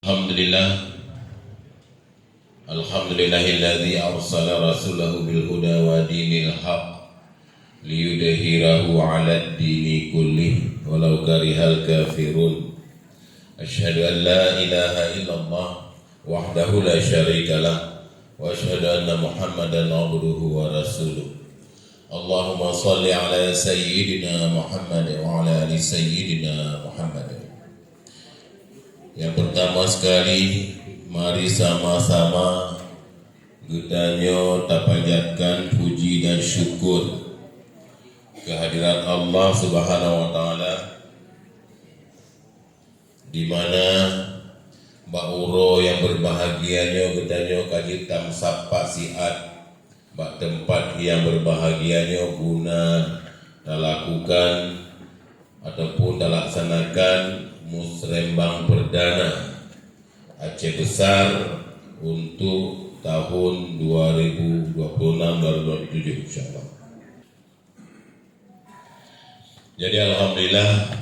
Alhamdulillahilladzi arsala rasulahu bil huda wa dinil haq liyudhhirahu 'alad dini kullih walau karihal kafirun. Asyhadu an la ilaha illallah wahdahu la syarikalah wa asyhadu anna Muhammadan abduhu wa rasuluh. Allahumma shalli ala sayyidina Muhammad wa ala ali sayyidina Muhammad. Yang pertama sekali, mari sama-sama kita panjatkan puji dan syukur kehadirat Allah Subhanahu wa taala, di mana Mbak Uro yang berbahagianya kita kajitam sapa siat Mbak tempat yang berbahagianya guna lakukan ataupun laksanakan musrembang perdana Aceh Besar untuk tahun 2026-2027 insyaallah. Jadi alhamdulillah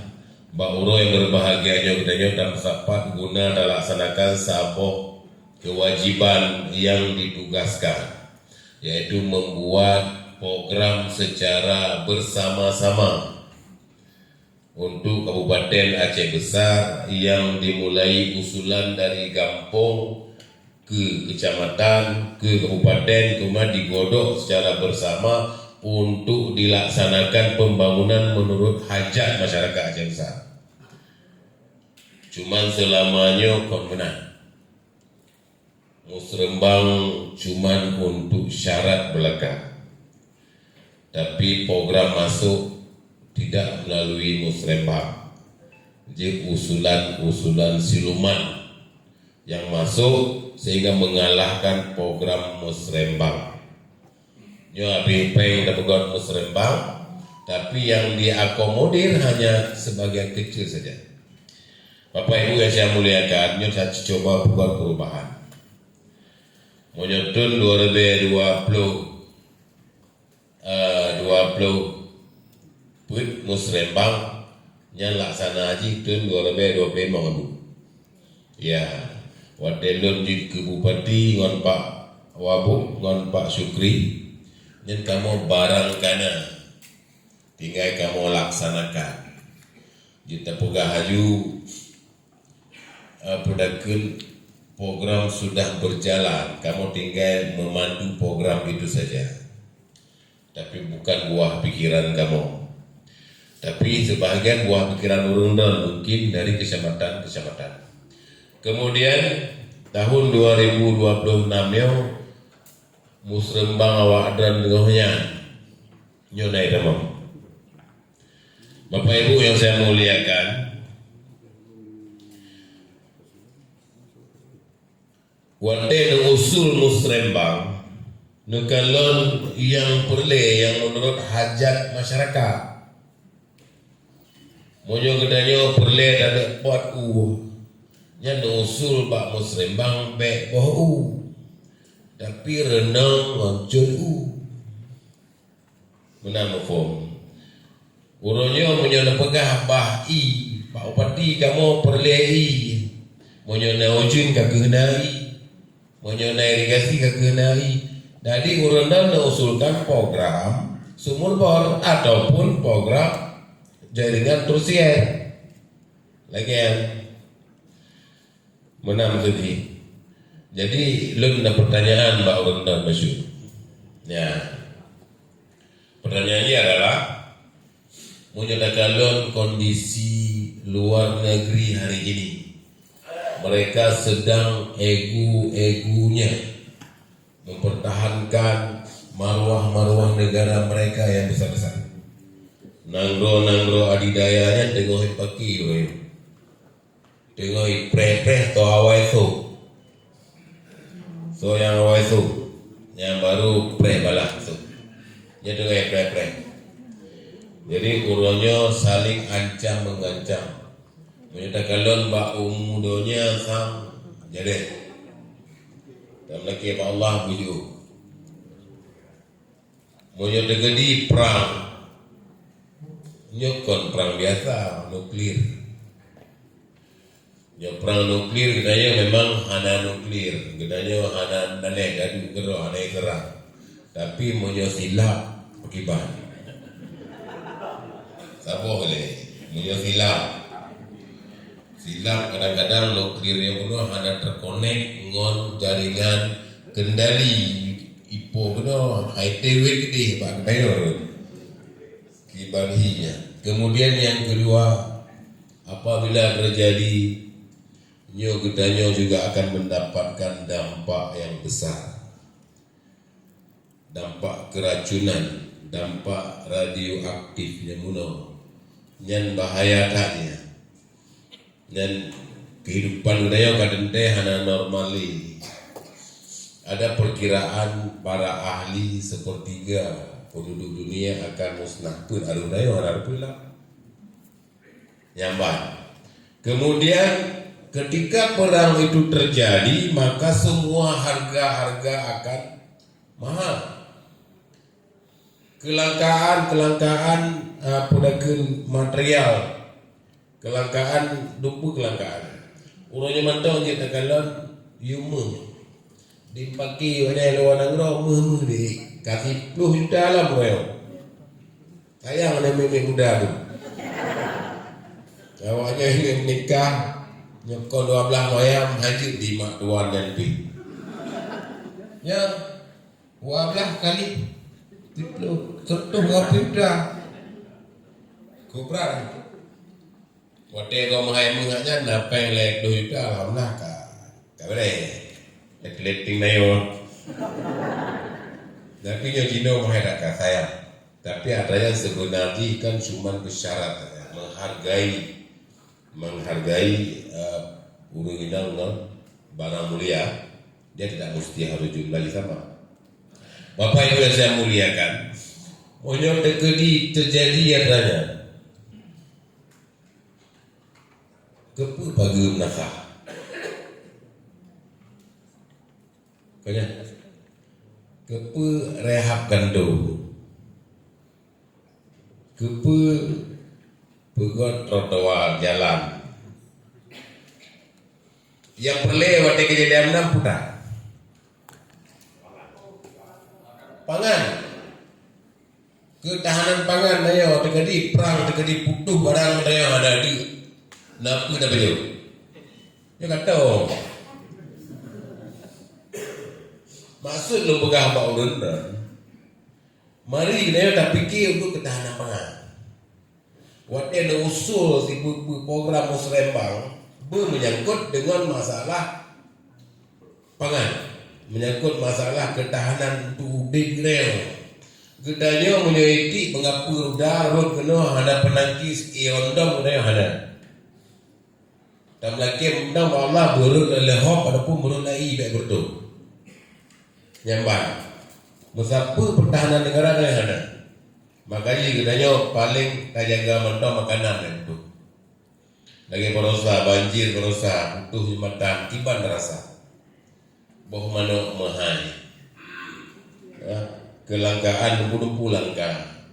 Mbak Uro yang berbahagia kita dan sapat guna laksanakan sabok kewajiban yang ditugaskan, yaitu membuat program secara bersama-sama untuk Kabupaten Aceh Besar yang dimulai usulan dari kampung ke kecamatan ke kabupaten, kemudian digodok secara bersama untuk dilaksanakan pembangunan menurut hajat masyarakat Aceh Besar. Cuman selamanya konvenan musrembang cuman untuk syarat belaka, tapi program masuk tidak melalui musrembang. Jadi usulan siluman yang masuk sehingga mengalahkan program musrembang. Nyo abi peng dapat musrembang, tapi yang diakomodir hanya sebagian kecil saja. Bapak Ibu yang saya muliakan, nyo saya coba buat perubahan. Menyetun 2020 Put musrembang yang laksana haji tahun 2025 ngadu. Ya, wadelon di Bupati ngon Pak Wabuk ngon Pak Syukri, dan kamu barang kana tinggal kamu laksanakan. Kita pegah haju pedagun program sudah berjalan, kamu tinggal memandu program itu saja. Tapi bukan buah pikiran kamu. Tapi sebagian buah pikiran urundan mungkin dari kecamatan-kecamatan. Kemudian tahun 2026 musrembang awak dan dengohnya nyonai demam. Bapak Ibu yang saya muliakan, wate usul musrembang nukalon yang perle yang menurut hajat masyarakat. Monyo gedanyo perle dan pot nya usul Pak musrembang be boh tapi renang ngoncun menang form uronyo monyo pegah bah Pak Upati kamu perle monyo na ujun kagenai monyo na irigasi kagenai. Jadi urundan usulkan program sumur bor ataupun program jaringan tersier lagi yang menang tadi. Jadi lu ada pertanyaan Mbak Urundan Masyur. Ya, pertanyaannya adalah menyatakan kondisi luar negeri hari ini, mereka sedang ego-egonya mempertahankan maruah-maruah negara mereka yang besar-besar. Nangro adidayanya dengohi paki dengohi pre to awai so yang awai yang baru pre balak ya dengohi pre. Jadi uronyo saling ancam mengancam menyatakan Mbak umudonya sang jadi dan lagi Allah buju menyatakan di perang nyokon perang biasa nuklir Ya perang nuklir katanya memang hana nuklir, katanya hana nane gaduh kero hana kerang. Tapi munyo silap pakiban. Sabo boleh. Munyo silap. Silap kadang-kadang nuklir yang penuh hana terkonek ngon jaringan kendali ipo penuh high tewek gede pak kayo kibanhinya. Kemudian yang kedua, apabila terjadi nyo gedanyo juga akan mendapatkan dampak yang besar, dampak keracunan, dampak radioaktifnya muno, nyan bahaya taknya, dan kehidupan gedanyo kadente hana normali. Ada perkiraan para ahli sepertiga penduduk dunia akan musnah pun aduh dayo harap pula nyamban. Kemudian ketika perang itu terjadi, maka semua harga-harga akan mahal. Kelangkaan pedagang material, kelangkaan dupu kelangkaan. Urangnya mantau je takalan yumu. Dipaki wana luar negeri di kasih 10 juta lah bro. Sayang ada memang muda tu. Awaknya ingin nikah nyokol 12 wayam haji di mak tuan dan pi. Ya 12 kali 10 juta. Kubra. Wate kau mahai mengaknya napeng lek 2 juta alhamdulillah ka boleh. Letting na yun. Tapi yang Cina mahai tak saya. Tapi ada yang sebenarnya kan cuma bersyarat menghargai urung inang barang mulia, dia tidak mesti harus jumlah sama. Bapak Ibu yang saya muliakan, monyong terjadi adanya kepu bagi nakah. Kaya kepu rehab kando, kepu pegot trotoar jalan. Yang perlu waktu kejadian enam putar. Pangan, ketahanan pangan ayo terjadi perang, terjadi putuh barang ayo ada di napu dah baju. Ya kata maksud lu pegah pak urun mari kita tak fikir untuk ketahanan pangan. Waktu ada usul si program Musrembang menyangkut dengan masalah pangan, menyangkut masalah ketahanan tubuh rel. Gedanya menyoiti mengapur darut kena ada penangkis iondom kena ada. Dan lagi mendam Allah berut lehop ataupun berut lai baik bertu. Nyamban. Musapu pertahanan negara yang ada. Makanya gedanya paling terjaga mentong makanan itu. Lagi perosa banjir perosa butuh jembatan kiban rasa. Boh mano mahai. Kelangkaan dumpu langka.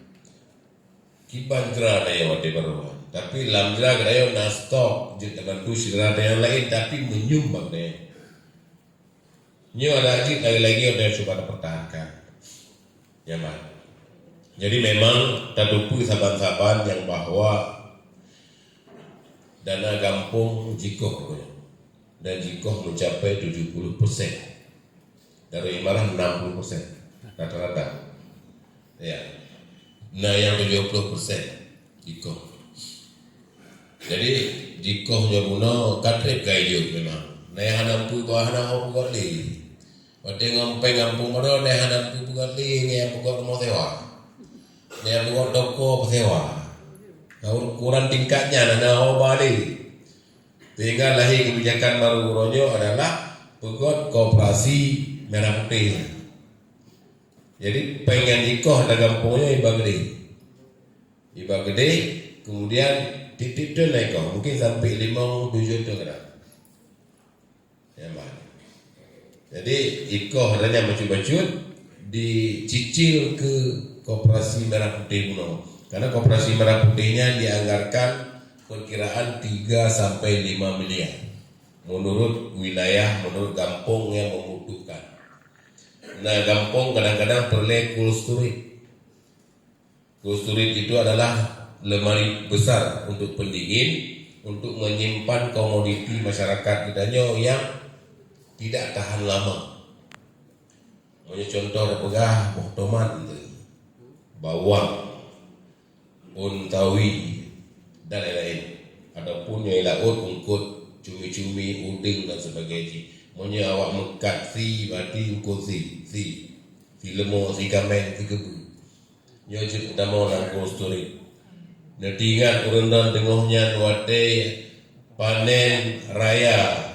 Kiban gerada ya wate baru. Tapi lam gerada ya na stok je terbantu gerada yang lain tapi menyumbang deh. Nyo ada lagi ada coba pertahankan. Nyaman. Jadi memang terdupu saban-saban yang bahwa dana kampung jikoh dan jikoh mencapai 70% dari imarah 60% rata-rata ya. Nah yang 70% jikoh. Jadi jikohnya puno katrip kayu memang. Nah yang hanampu bawah hanam bukan li. Waktu ngomong kampung mana nah hanampu bukan li yang bukan rumah sewa. Nah yang bukan toko sewa. Kalau ukuran tingkatnya nana balik. Sehingga lahir kebijakan baru Ronyo adalah pegot koperasi merah putih. Jadi pengen ikoh ada kampungnya iba gede, kemudian titik tu naik kau mungkin sampai 5-7 juta kena. Ya bah. Jadi ikoh adanya macam-macam dicicil ke koperasi merah putih kuno. Karena koperasi merah putihnya dianggarkan perkiraan 3 sampai 5 miliar. menurut wilayah, menurut kampung yang membutuhkan. Nah, kampung kadang-kadang perlu cold storage. Cold storage itu adalah lemari besar untuk pendingin, untuk menyimpan komoditi masyarakat kita yang tidak tahan lama. Contoh ada pegah, tomat, bawang, untawi, dan lain-lain. Adapun yang laut, ungkut, cumi-cumi, udang dan sebagainya. Awak mekat si, berarti ungkut si lemur, si kameng, si kebu. Nyojut utama orang cold storage. Nanti ingat urundan tengahnya wate panen raya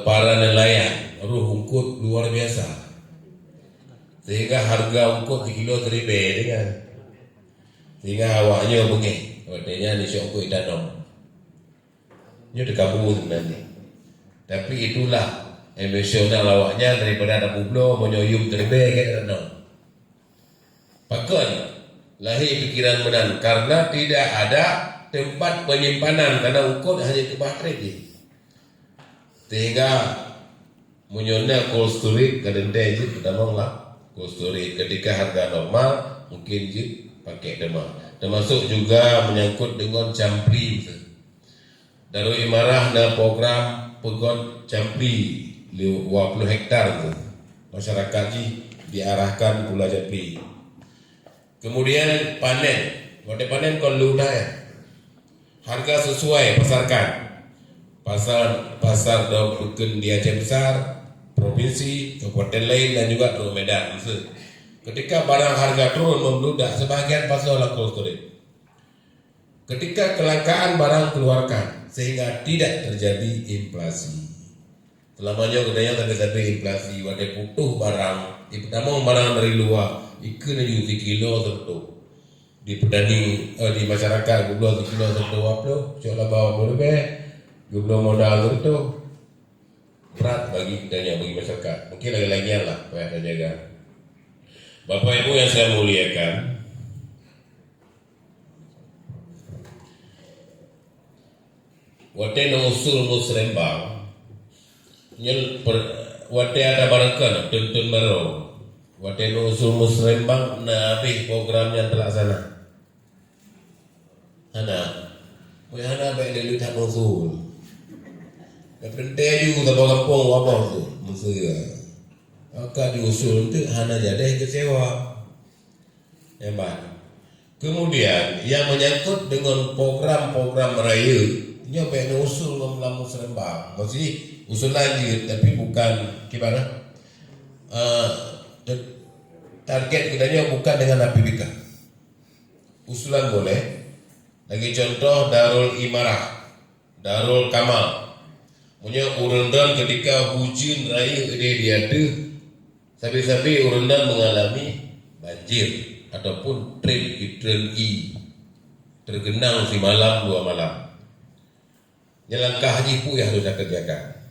para nelayan, ungkut luar biasa. Sehingga harga ungkut di kilo teribe dengan. Sehingga awaknya bengi, watenya ni syok ungkut tanam. Ini dekabur sebenarnya. Tapi itulah emosional awaknya daripada ada bublo menyoyum teribe kayak tanam. Pakon lahir pikiran menan karena tidak ada tempat penyimpanan karena ungkut hanya ke baterai. Sehingga menyonnya cold storage kadang dia je pertama lah cold storage ketika harga normal mungkin je pakai demam. Termasuk juga menyangkut dengan campli. Darul Imarah na program pegon campli 20 hektar tu. Masyarakat ji diarahkan pula campli. Kemudian panen, waktu panen kon ludah ya. Harga sesuai pasarkan. Pasar bukan di Aceh besar, provinsi, kabupaten lain dan juga di Medan. Ketika barang harga turun membludak, sebagian pasar laku turun. Ketika kelangkaan barang keluarkan sehingga tidak terjadi inflasi. Selamanya kedanya tapi inflasi, waktu butuh barang, pertama barang dari luar. Ikan di 3 kilo tentu di pedani di masyarakat gublo 3 kilo tentu apa coba bawa boleh gublo modal tentu berat bagi kita bagi masyarakat mungkin lagi-lagi lah supaya jaga. Bapak Ibu yang saya muliakan, wate usul musrembang wate ada barakan tuntun baru. Waktu usul musrembang nabi programnya terlaksana. Hana baik dulu tak usul. Penting juga tak kampung apa tu, musuh. Maka diusul itu hana jadi kecewa. Hebat. Kemudian yang menyangkut dengan program-program raya, nya baik usul ngomong musrembang. Maksudnya usul lanjut tapi bukan gimana? Target kitanya bukan dengan APBK. Usulan boleh. Lagi contoh Darul Imarah, Darul Kamal. Punya urundan ketika hujan raya dia ada, sabi-sabi urundan mengalami banjir ataupun tren tergenang si malam 2 malam. Langkah haji pun yang harus dikerjakan.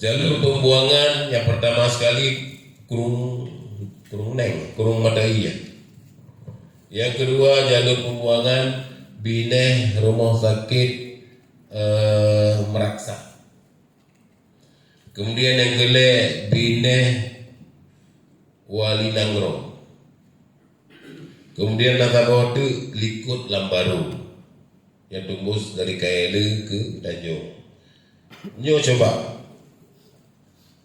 Jalur pembuangan yang pertama sekali kurung madai ya. Yang kedua jalur pembuangan Bineh Rumah Sakit Meraksa. Kemudian yang kedua Bineh Wali Nangrong. Kemudian Nasabah itu Likut Lambaru yang tembus dari KL ke Tanjung. Nyo coba.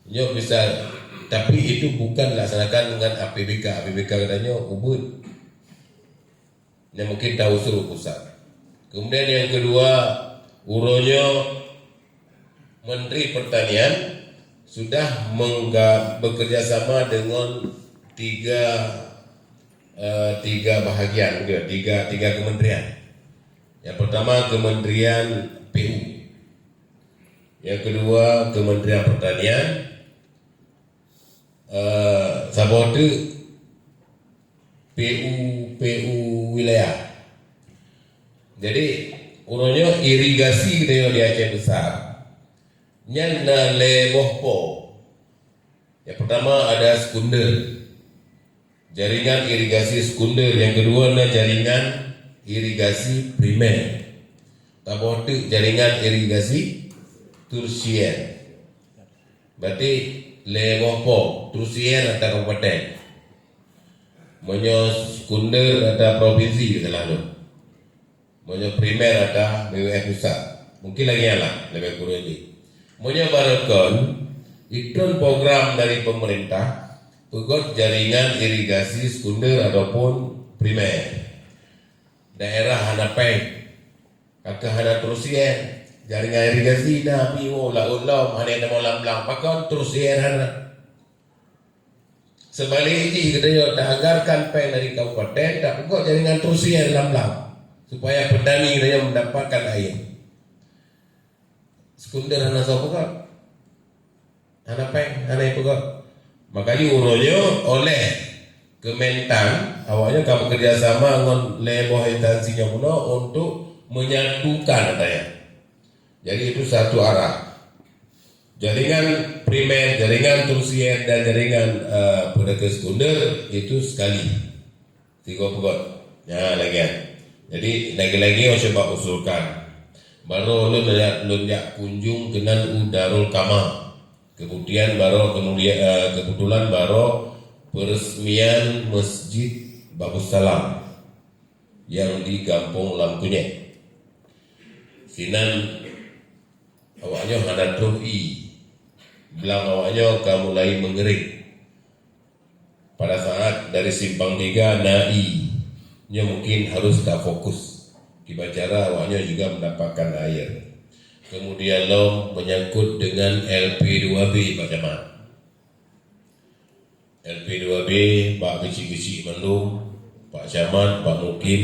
Nyo bisa. Tapi itu bukan dilaksanakan dengan APBK. APBK katanya ubud. Yang mungkin tahu suruh pusat. Kemudian yang kedua, uronyo Menteri Pertanian sudah bekerja sama dengan tiga bahagian, tiga kementerian. Yang pertama Kementerian PU. Yang kedua Kementerian Pertanian. Sabot itu PU wilayah. Jadi urunnya irigasi kita di Aceh besar. Nyana le mohpo. Yang pertama ada sekunder, jaringan irigasi sekunder. Yang kedua ada jaringan irigasi primer. Sabot itu jaringan irigasi tersier. Berarti lemopo tersier ada kabupaten. Monyo sekunder ada provinsi selalu. Monyo primer ada BWF pusat. Mungkin lagi lah lebih kurang ini. Monyo barakon itu program dari pemerintah pegot jaringan irigasi sekunder ataupun primer. Daerah Hanapeng kakak hana tersier jaringan irigasi dah piwo la ulam hana ada molam lang pakon tersier hana. Sebalik ini kita tak anggarkan pen dari kabupaten tak pegot jaringan tersier lam-lam supaya petani kita mendapatkan air. Sekunder hana pegot Hanapeng hana pegot. Makanya uronyo oleh Kementan awalnya kamu kerjasama dengan leboh instansinya puno untuk menyatukan katanya. Jadi itu satu arah. Jaringan primer, jaringan tersier dan jaringan pedagang sekunder itu sekali. 3 pegot. Ya lagi. Jadi lagi-lagi saya coba usulkan. Baru lu lihat kunjung kenan Darul Kamal. Kemudian kebetulan baru peresmian Masjid Babus Salam yang di Kampung Lampunyek. Sinan awaknya ada tru'i, belang awaknya kamu mulai mengering. Pada saat dari simpang 3 nya mungkin harus tak fokus. Kibacara awaknya juga mendapatkan air. Kemudian lo menyangkut dengan LP2B Pak Camat. LP2B, Pak Kecik-Kecik Mendung, Pak Camat, Pak Mukim.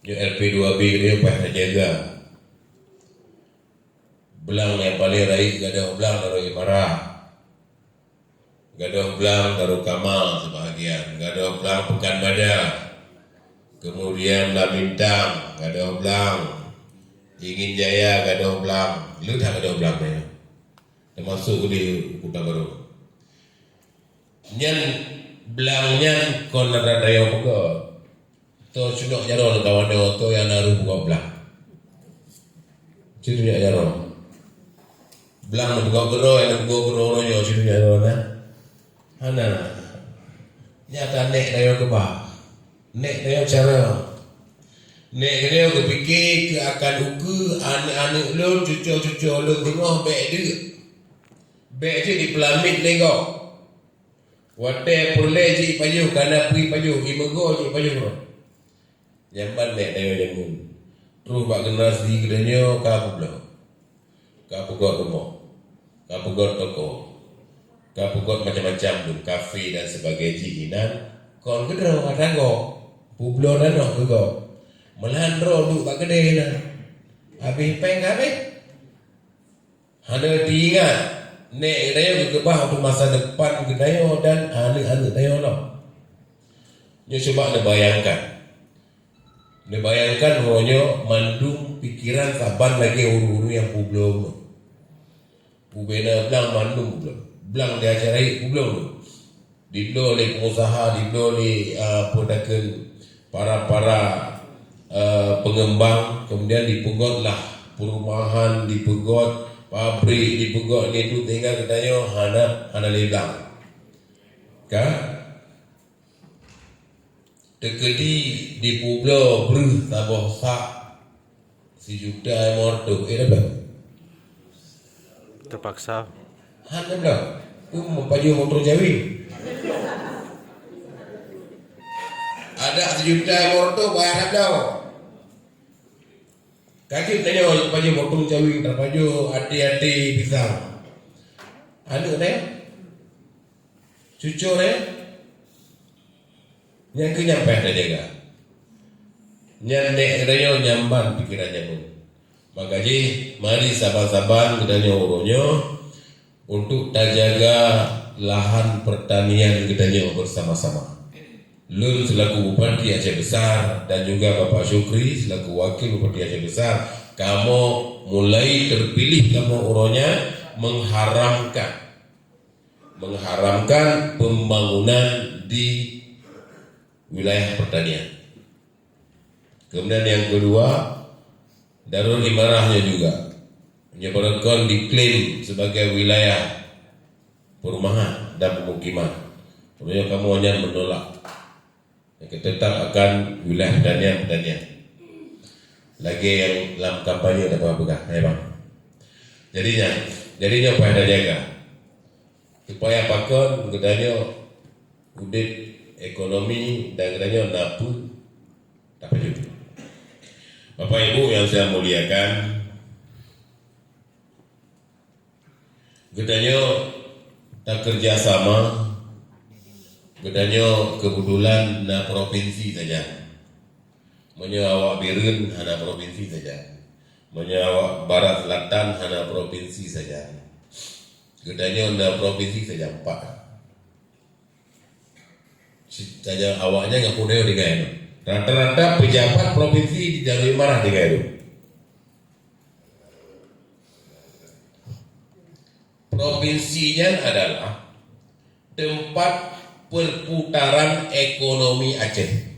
Ini LP2B dia payah jaga. Belang yang paling raih gadah belang dari Marah. Gadah belang dari Kamal sebahagian. Gadah belang Pekan Badar. Kemudian Lamintang, gadah belang. Ingin Jaya, gadah belang. Lu tak gadah belang ya? Termasuk di Kota Baru. Nyan belangnya kon ada daya buka. To cunok jaro kawan dia to yang naruh buka belang. Cunok jaro. Belang buka gero yang buka gero nya cunok jaro na. Hana. Nyata nek daya ke bah. Nek daya cara. Nek daya ke fikir ke akan uku anak-anak lu cucu-cucu lu tengah baik dia. Baik dia di pelamit nego. Wate pulai ji paju kana pergi paju imego ji paju. Jamban nek dayo jangun. Terus bak generasi gedanyo ka pulau. Ka pugot rumah. Ka pugot toko. Ka pugot macam-macam tu kafe dan sebagainya inan. Kon gedro katago. Pulau dan no go. Melahan ro du bak gede na. Habis peng habis. Hana diingat nek dayo kebah untuk masa depan gedayo dan anak-anak dayo lo. Nyo coba bayangkan ronyo mandung pikiran saban lagi uru-uru yang publong. Pubena belang mandung publong. Belang diajarai publong. Diblo oleh pengusaha, diblo oleh pedagang para pengembang, kemudian dipegotlah perumahan, dipegot pabrik di pegok ni tu tinggal katanya hana leblang. Kan? Tekedi di Pulau Bru Sabah Sak 1 juta morto dah. Terpaksa. Hana dah. Tu mempaju motor Jawi. Ada 1 juta morto bayar dah. Kaki tanya orang paju potong cawi terpaju hati-hati pisang. Anu ne? Cucu ne? Yang kenyampe ada jaga. Nyandek dayo nyamban pikirannya pun. Makanya mari saban-saban gedanya uronyo untuk terjaga lahan pertanian gedanya bersama-sama. Lun selaku Bupati Aceh Besar dan juga Bapak Syukri selaku Wakil Bupati Aceh Besar, kamu mulai terpilih kamu uronya mengharamkan pembangunan di wilayah pertanian. Kemudian yang kedua, Darul Imarahnya juga Nyeberokon diklaim sebagai wilayah perumahan dan pemukiman. Tentunya kamu hanya menolak. Tetap akan wilayah pertanian. Lagi yang dalam kampanye tak apa pegang, ya bang. Jadinya apa yang jaga? Supaya pakon gedanya udit ekonomi dan gedanya napu tak juga. Bapak Ibu yang saya muliakan, gedanya tak kerjasama, gedanya kebetulan na provinsi saja. Menyawak Birun hana provinsi saja. Menyawak Barat Selatan hana provinsi saja. Gedanya na provinsi saja 4. Saja awaknya nggak punya di gaya. Rata-rata pejabat provinsi di Jalur Marah di gaya. Provinsinya adalah tempat perputaran ekonomi Aceh.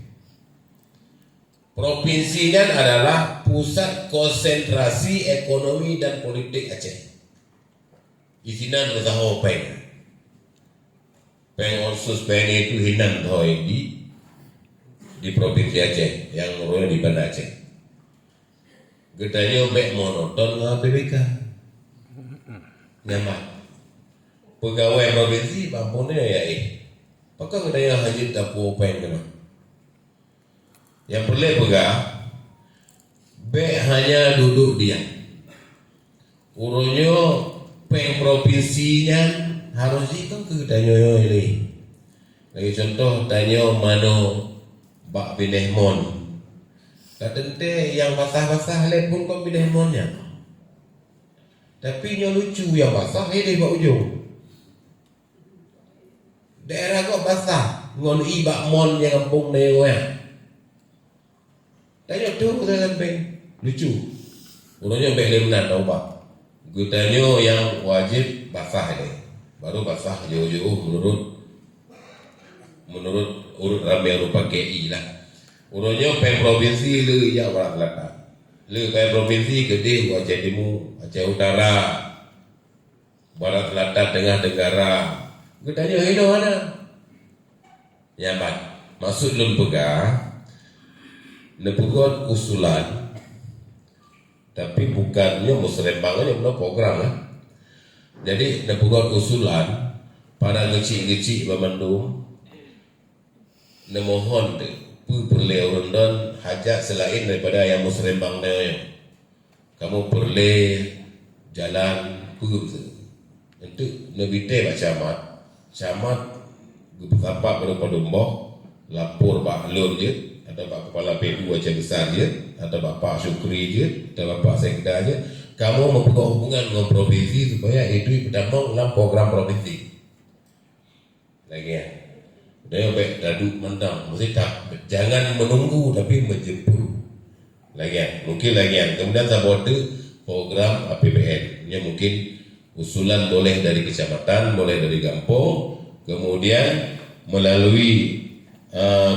Provinsinya adalah pusat konsentrasi ekonomi dan politik Aceh. Isinan usaha peng onsus peng itu hinan thoi di provinsi Aceh yang merupakan di Banda Aceh. Gedanya mek monoton nggak PBK. Nyaman. Pegawai provinsi mampunya ya Apakah gedanya hajit dapu peng kena? Yang perlu pegang, hanya duduk diam. Urunyo peng provinsinya harus ikut ke tanyo ini. Lagi contoh tanyo mano bak binehmon. Katente yang basah-basah lepun kau binehmonnya. Tapi nyo lucu yang basah ini bak ujung. Daerah kok basah, ngon ibak mon yang kampung newe. Tanya tu kita beng lucu. Ulunnya beng lemnan tahu pak. Gutanyo yang wajib basah ini. Baru basah jauh-jauh menurut urut ramai rupa KI lah. Ulunnya peng provinsi le ya Barat Selatan. Le peng provinsi gede Aceh Timur, Aceh Utara, Barat Selatan, Tengah Tenggara. Gutanyo ini mana? Ya mak. Maksud lun pegang. Nebukan usulan, tapi bukannya musrembangannya belum program lah. Jadi nebukan usulan pada ngecik-ngecik Bamandung, nemohon perlu dan hajat selain daripada yang musrembangnya. Kamu perlu jalan untuk nebite pak camat berapa berupa domboh lapor pak lur je. Ada Pak Kepala P2 Aceh Besar je, ada Bapak Syukri je, ada Bapak Sekda je. Kamu membuka hubungan dengan provinsi supaya itu berdampak dalam program provinsi. Lagi ya, dia baik daduk mendang, mesti tak jangan menunggu tapi menjemput. Lagi ya, mungkin lagi ya. Kemudian saya buat program APBN. Ini mungkin usulan boleh dari kecamatan, boleh dari kampung, kemudian melalui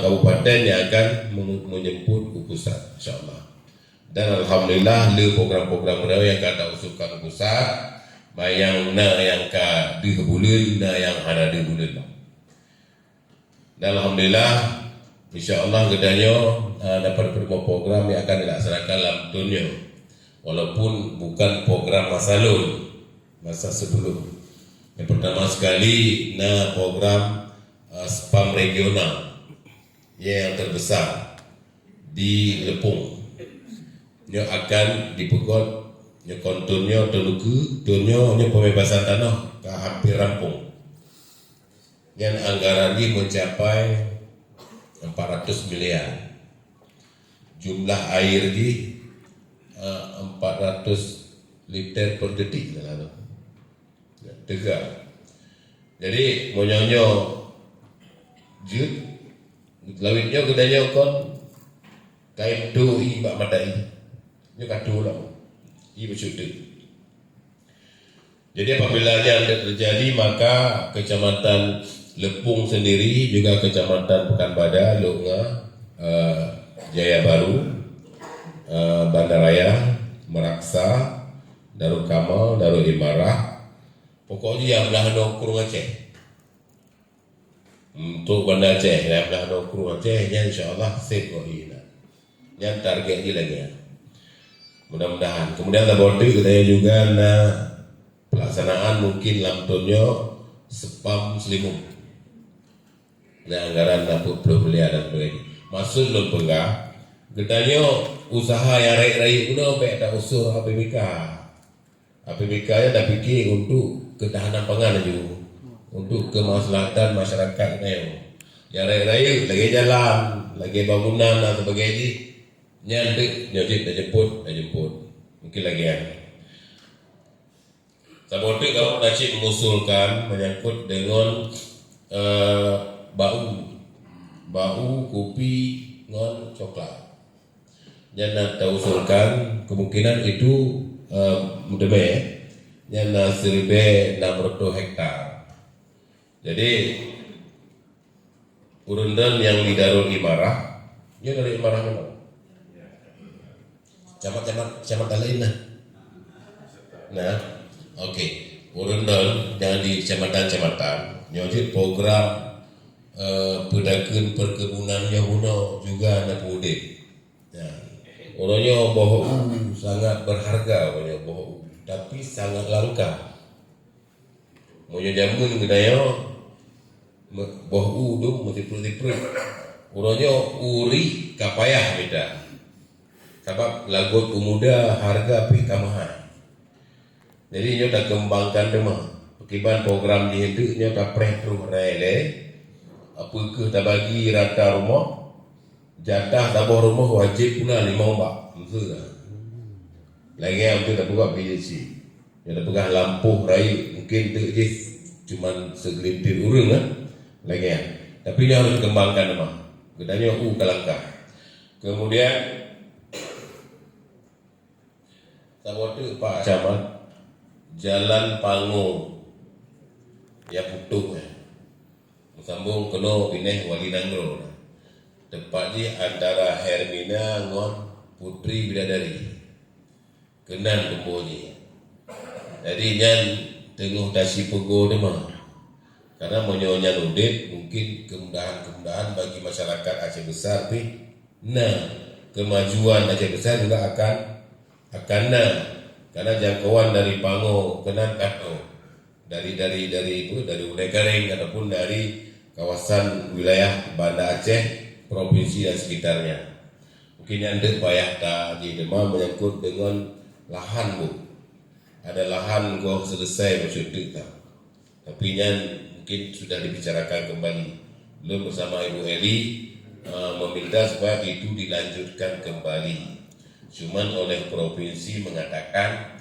kabupaten yang akan menjemput ke pusat, insyaAllah. Dan alhamdulillah le program-program mereka yang kata usulkan pusat, yang yang ka di bulan, yang ada di bulan. Dan alhamdulillah, insyaAllah gedanya dapat berapa program yang akan dilaksanakan dalam dunia, walaupun bukan program masa sebelum. Yang pertama sekali, program spam regional yang terbesar di Lepung. Dia akan dipegot, dia konturnya terluku, turnya pembebasan tanah ke hampir rampung. Yang anggaran ini mencapai 400 miliar. Jumlah air di 400 liter per detik. Tegak. Jadi monyonyo jut lawitnya gedanya kon kain do i bak madai nya kado lah i bersyukur. Jadi apabila yang terjadi maka kecamatan Lepung sendiri juga kecamatan Pekanbadak, Lunga, Jaya Baru, Bandaraya, Meraksa, Darul Kamal, Darul Imarah, pokoknya yang belah nongkrong Aceh. Untuk Banda Aceh, yang belah nongkrong Aceh, insyaAllah safe kok ini. Yang target ini lagi ya. Mudah-mudahan. Kemudian laboratori kita juga pelaksanaan mungkin lamtonyo spam selimut. Anggaran 40 miliar dan sebagainya. Maksud lo penggah, getanya usaha yang raih-raih udah sampai tak usul APBK. APBK nya dah fikir untuk ketahanan pangan aja, untuk kemaslahatan masyarakat yang raih-raih lagi jalan, lagi bangunan dan sebagainya. Nyandek, dah jemput, mungkin lagi ya. Sabotek kalau Najib mengusulkan menyangkut dengan bau kopi dengan coklat. Yang nak usulkan kemungkinan itu mudah yang seribu 600 hektar. Jadi urundan yang di Darul Imarah, dia dari Imarah mana? Camat lain lah. Nah, oke. Urundan yang di kecamatan-kecamatan, nyojit program pedagang perkebunannya juga anak muda. Ya. Orangnya bohong sangat berharga, orangnya bohong, tapi sangat langka. Moyo jamun gedaya bohong tu mesti perut. Orangnya uri kapayah beda. Sebab lagu pemuda harga pi kamahal. Jadi nyo dah kembangkan demah. Akibat program ni itu nyo dah terus rele. Apa ke tak bagi rata rumah, jatah tabah rumah wajib pula 5 ombak. Betul tak? Lagi yang tu tak buka PJC. Yang tak pegang lampu rayu mungkin tu je cuman segelintir urang lah. Lagi yang. Tapi dia harus kembangkan demah. Kedanya kalangkah. Kemudian sama tu Pak Camat Jalan Pangu ya putuh sambung kena pineh Wali Nanggro. Tepatnya antara Hermina ngon Putri Bidadari. Kenan tempohnya. Jadi nyan tengah dasi pego demah. Karena menyonya udit mungkin kemudahan bagi masyarakat Aceh Besar pi. Nah, kemajuan Aceh Besar juga akan karena jangkauan dari Pango Kenan Kato dari Ulai Garing ataupun dari kawasan wilayah Banda Aceh, provinsi dan sekitarnya. Mungkin yang payah tak di Demam menyangkut dengan lahan bu. Ada lahan gua selesai bersyukur tak. Tapi yang mungkin sudah dibicarakan kembali. Belum bersama Ibu Eli meminta supaya itu dilanjutkan kembali. Cuman oleh provinsi mengatakan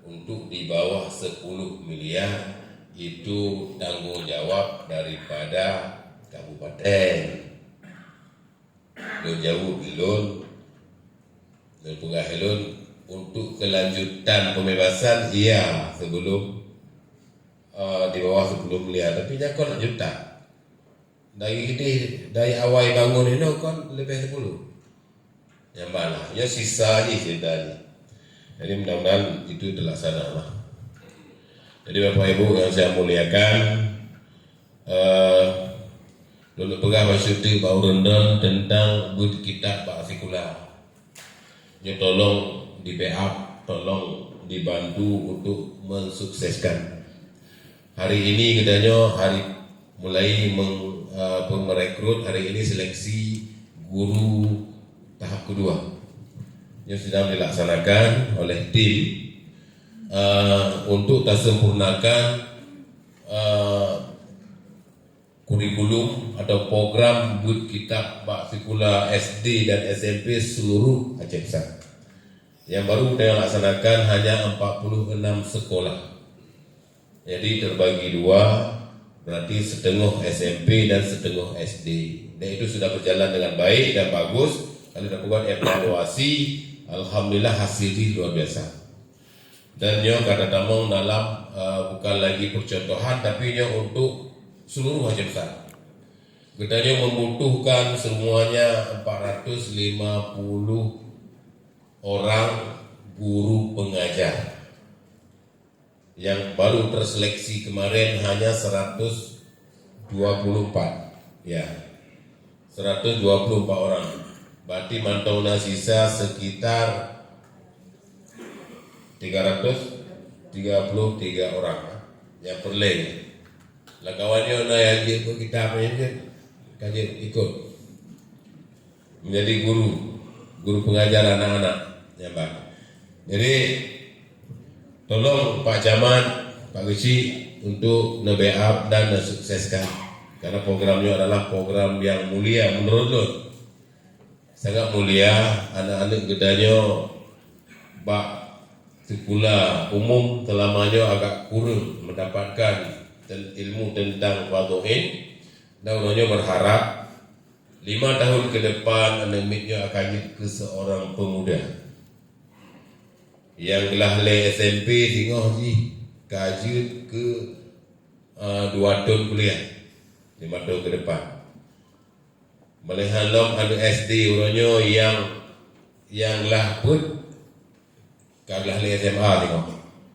untuk di bawah 10 miliar itu tanggung jawab daripada kabupaten. Jauh Ilun dan Pegah Ilun untuk kelanjutan pembebasan iya sebelum di bawah 10 miliar. Tapi jangan nak juta. Dari awal bangun ini kan lebih 10. Yang mana? Ya sisa aja ceritanya. Jadi mudah-mudahan itu terlaksana lah. Jadi Bapak Ibu yang saya muliakan, dulu pegah masyuti Pak Urundon tentang bud kitab Pak Asikula. Ya tolong di backup, tolong dibantu untuk mensukseskan. Hari ini katanya mulai merekrut hari ini seleksi guru tahap kedua yang sedang dilaksanakan oleh tim untuk tersempurnakan kurikulum atau program bud kitab Pak Fikula SD dan SMP seluruh Aceh Besar. Yang baru kita laksanakan hanya 46 sekolah. Jadi terbagi dua, berarti setengah SMP dan setengah SD. Dan itu sudah berjalan dengan baik dan bagus. Kalau dilakukan evaluasi, alhamdulillah hasilnya luar biasa. Dan nyo kata tamong dalam bukan lagi percontohan, tapi nyo untuk seluruh Aceh Besar. Kita membutuhkan semuanya 450 orang guru pengajar. yang baru terseleksi kemarin hanya 124 ya, 124 orang. Berarti mantauna sisa sekitar 333 orang yang perleng. Lah kawannya na yang ikut kita kaji ikut menjadi guru pengajar anak-anak ya Pak. Jadi tolong Pak Camat, Pak Guci untuk nge-backup dan sukseskan, karena programnya adalah program yang mulia menurut lo, sangat mulia. Anak-anak gedanya Pak sekolah umum selamanya agak kurang mendapatkan ilmu tentang fardhu'ain, dan orangnya berharap 5 tahun ke depan anak-anaknya akan jadi seorang pemuda yang telah le SMP tengok kaji ke 2 tahun kuliah 5 tahun ke depan. Melihat ada SD orangnya yang lah pun kalah le SMA tengok.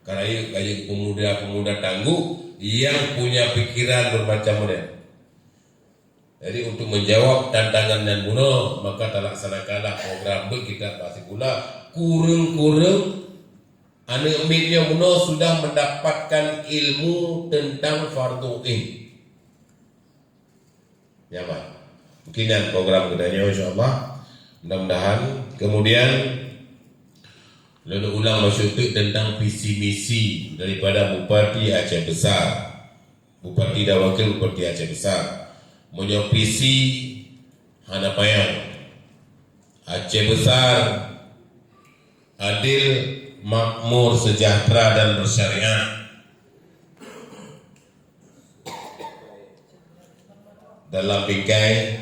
Karena itu kaji pemuda-pemuda tangguh yang punya pikiran bermacam model. Jadi untuk menjawab tantangan dan guna, maka terlaksanakanlah program kita pasti pula kurang-kurang anak media guna sudah mendapatkan ilmu tentang fardhu'ain. Ya Pak. Mungkin yang program kedanya insyaallah. Mudah-mudahan kemudian lalu ulang maksud tentang visi misi daripada Bupati Aceh Besar, Bupati dan Wakil Bupati Aceh Besar, punya visi hanapayan Aceh Besar adil, makmur, sejahtera dan bersyariat dalam bingkai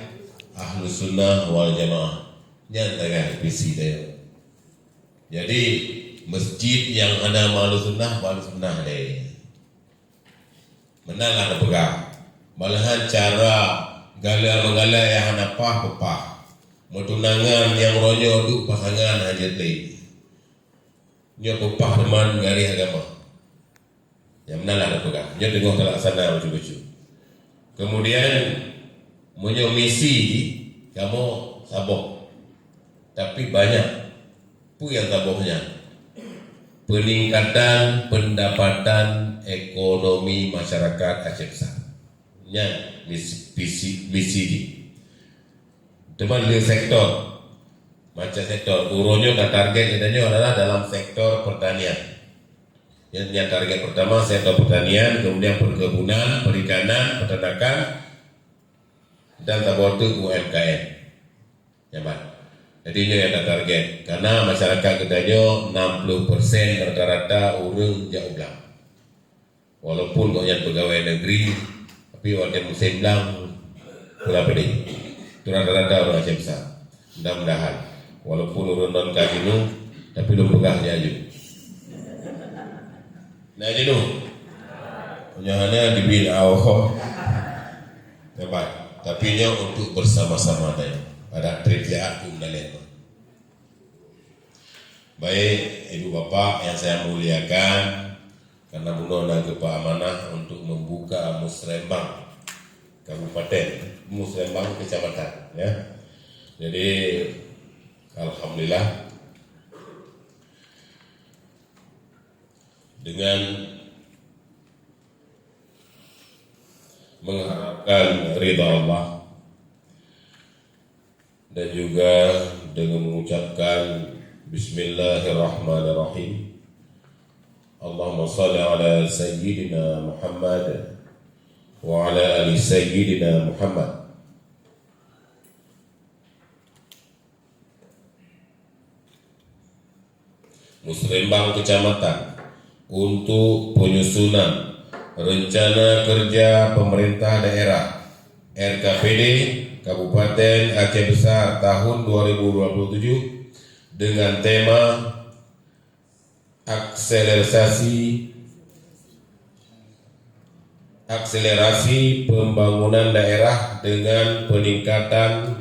Ahlus Sunnah wal Jamaah. Nyatakan visi dia. Jadi masjid yang ada malu sunnah deh. Menalah pegang. Malahan cara gala-gala yang hanapah pepah. Metunangan yang ronyo duk pasangan aja teh. Nya pepah teman dari agama. Yang menalah pegang. Nya tengok terlaksana baju-baju. Kemudian punya misi kamu sabok. Tapi banyak yang tabohnya peningkatan pendapatan ekonomi masyarakat Aceh Besar. Nya misi di teman di sektor macam sektor uronyo dan target idenya adalah dalam sektor pertanian. Yang target pertama sektor pertanian, kemudian perkebunan, perikanan, peternakan, dan tabotu UMKM. Ya Pak. Jadi ini ada target, karena masyarakat gedanya 60% rata-rata orang jauh belang. Walaupun banyak pegawai negeri, tapi waktu musim belang pula pedih. Itu rata-rata orang Aceh Besar. Mudah-mudahan, walaupun orang non kasino, tapi belum pegang aja. Nah ini tu, penyahannya dibilang awal, hebat. Tapi nya untuk bersama-sama tadi. Ada kerjaan pun dalam. Baik Ibu Bapak yang saya muliakan, karena Bunda dan Pak Amanah untuk membuka Musrembang Kabupaten, Musrembang Kecamatan, ya. Jadi alhamdulillah dengan mengharapkan ridha Allah dan juga dengan mengucapkan Bismillahirrahmanirrahim. Allahumma salli ala Sayyidina Muhammad wa ala ali Sayyidina Muhammad. Musrembang Kecamatan untuk penyusunan rencana kerja pemerintah daerah RKPD Kabupaten Aceh Besar tahun 2027 dengan tema akselerasi pembangunan daerah dengan peningkatan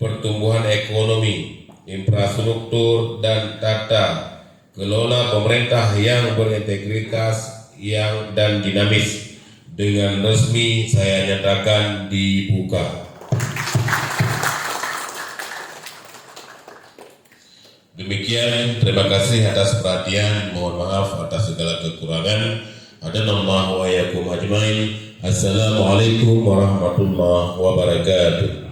pertumbuhan ekonomi, infrastruktur dan tata kelola pemerintah yang berintegritas yang dan dinamis. Dengan resmi saya nyatakan dibuka. Demikian, terima kasih atas perhatian. Mohon maaf atas segala kekurangan. Hadanallahu wa iyyakum ajmain. Assalamualaikum warahmatullahi wabarakatuh.